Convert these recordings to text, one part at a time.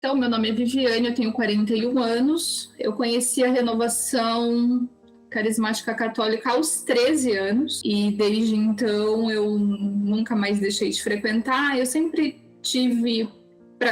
Então, meu nome é Viviane, eu tenho 41 anos. Eu conheci a Renovação Carismática Católica aos 13 anos e desde então eu nunca mais deixei de frequentar. Eu sempre tive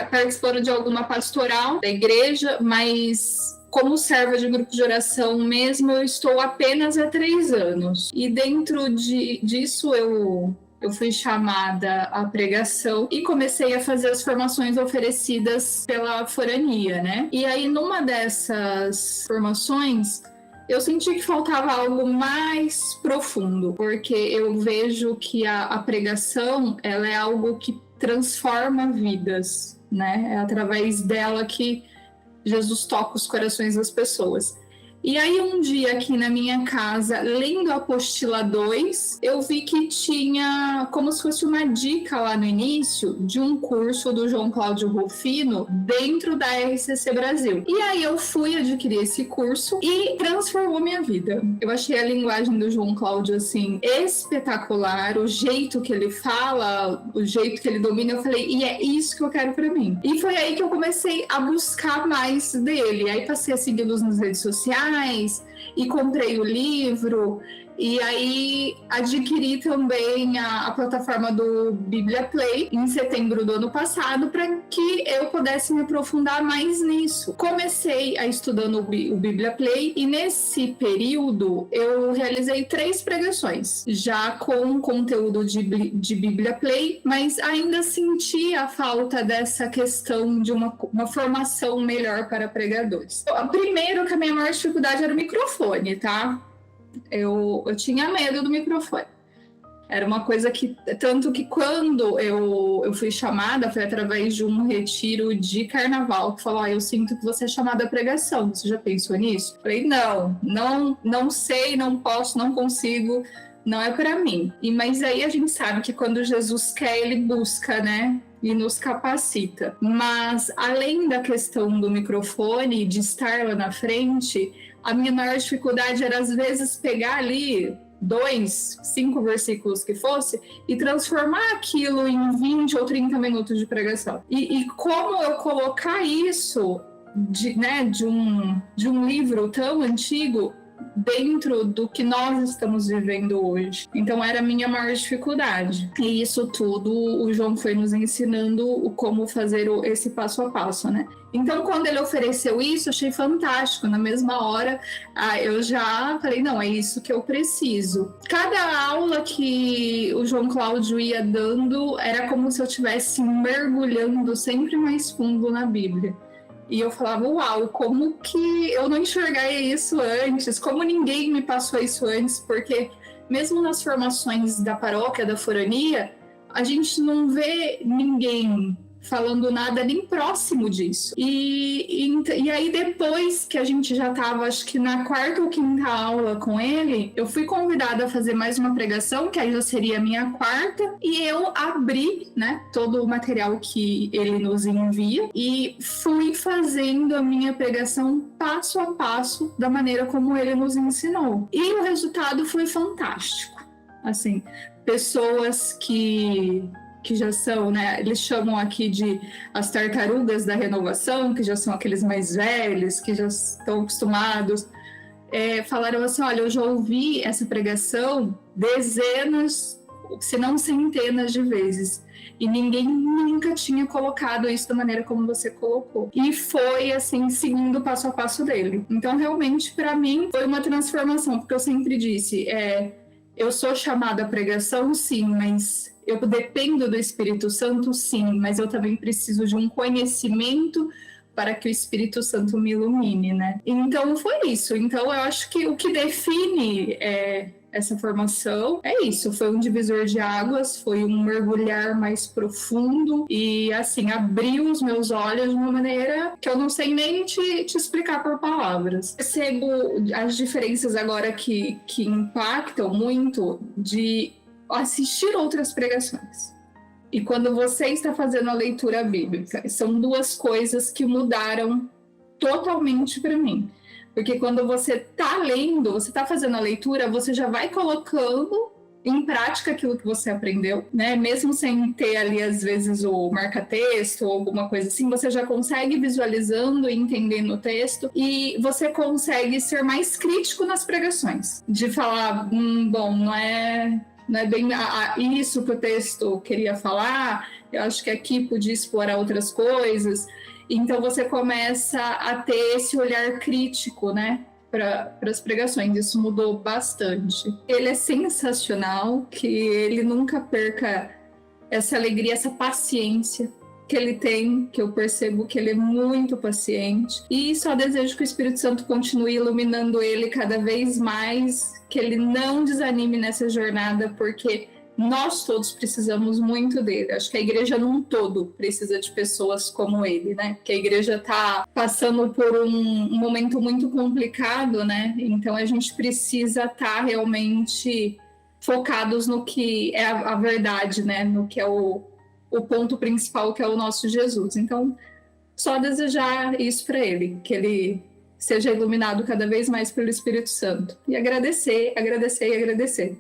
participando de alguma pastoral da igreja, mas como serva de grupo de oração mesmo, eu estou apenas há 3 anos. E dentro disso eu fui chamada à pregação e comecei a fazer as formações oferecidas pela forania, né? E aí, numa dessas formações, eu senti que faltava algo mais profundo, porque eu vejo que a pregação, ela é algo que transforma vidas, né? É através dela que Jesus toca os corações das pessoas. E aí um dia aqui na minha casa, lendo a apostila 2, eu vi que tinha como se fosse uma dica lá no início de um curso do João Cláudio Rufino dentro da RCC Brasil. E aí eu fui adquirir esse curso e transformou minha vida. Eu achei a linguagem do João Cláudio assim espetacular, o jeito que ele fala, o jeito que ele domina, eu falei, e é isso que eu quero para mim. E foi aí que eu comecei a buscar mais dele. Aí passei a segui-los nas redes sociais, e comprei o livro, e aí adquiri também a plataforma do Bíblia Play em setembro do ano passado para que eu pudesse me aprofundar mais nisso. Comecei a estudando o Bíblia Play e nesse período eu realizei 3 pregações, já com conteúdo de Bíblia Play, mas ainda senti a falta dessa questão de uma formação melhor para pregadores. Primeiro que a minha maior dificuldade era o microfone, tá? Eu tinha medo do microfone. Era uma coisa que... Tanto que quando eu fui chamada, foi através de um retiro de carnaval, que falou, eu sinto que você é chamada à pregação. Você já pensou nisso? Eu falei, não sei, não posso, não consigo, não é para mim. Mas aí a gente sabe que quando Jesus quer, ele busca, né? E nos capacita. Mas, além da questão do microfone, de estar lá na frente, a minha maior dificuldade era, às vezes, pegar ali 2, 5 versículos que fosse e transformar aquilo em 20 ou 30 minutos de pregação. E como eu colocar isso de um livro tão antigo dentro do que nós estamos vivendo hoje. Então era a minha maior dificuldade. E isso tudo o João foi nos ensinando como fazer esse passo a passo, né? Então quando ele ofereceu isso, achei fantástico. Na mesma hora, eu já falei, não, é isso que eu preciso. Cada aula que o João Cláudio ia dando era como se eu estivesse mergulhando sempre mais fundo na Bíblia. E eu falava, uau, como que eu não enxerguei isso antes? Como ninguém me passou isso antes? Porque mesmo nas formações da paróquia, da forania, a gente não vê ninguém falando nada nem próximo disso. E aí depois que a gente já estava, acho que na 4ª ou 5ª aula com ele, eu fui convidada a fazer mais uma pregação, que aí já seria a minha 4ª, e eu abri, né, todo o material que ele nos envia e fui fazendo a minha pregação passo a passo da maneira como ele nos ensinou. E o resultado foi fantástico. Assim, pessoas que já são, né, eles chamam aqui de as tartarugas da renovação, que já são aqueles mais velhos, que já estão acostumados, falaram assim, olha, eu já ouvi essa pregação dezenas, se não centenas de vezes, e ninguém nunca tinha colocado isso da maneira como você colocou. E foi, assim, seguindo o passo a passo dele. Então, realmente, para mim, foi uma transformação, porque eu sempre disse, eu sou chamada à pregação, sim, mas eu dependo do Espírito Santo, sim, mas eu também preciso de um conhecimento para que o Espírito Santo me ilumine, né? Então, foi isso. Então, eu acho que o que define essa formação é isso. Foi um divisor de águas, foi um mergulhar mais profundo e, assim, abriu os meus olhos de uma maneira que eu não sei nem te explicar por palavras. Percebo as diferenças agora que impactam muito de assistir outras pregações. E quando você está fazendo a leitura bíblica, são 2 coisas que mudaram totalmente para mim. Porque quando você está lendo, você está fazendo a leitura, você já vai colocando em prática aquilo que você aprendeu, né? Mesmo sem ter ali, às vezes, o marca-texto ou alguma coisa assim, você já consegue visualizando e entendendo o texto e você consegue ser mais crítico nas pregações. De falar, bom, não é bem isso que o texto queria falar, eu acho que aqui podia explorar outras coisas. Então você começa a ter esse olhar crítico, né? Para as pregações, isso mudou bastante. Ele é sensacional, que ele nunca perca essa alegria, essa paciência que ele tem, que eu percebo que ele é muito paciente, e só desejo que o Espírito Santo continue iluminando ele cada vez mais, que ele não desanime nessa jornada, porque nós todos precisamos muito dele. Acho que a igreja num todo precisa de pessoas como ele, né? Que a igreja está passando por um momento muito complicado, né? Então a gente precisa estar realmente focados no que é a verdade, né? No que é o ponto principal, que é o nosso Jesus. Então, só desejar isso para ele, que ele seja iluminado cada vez mais pelo Espírito Santo. E agradecer, agradecer e agradecer.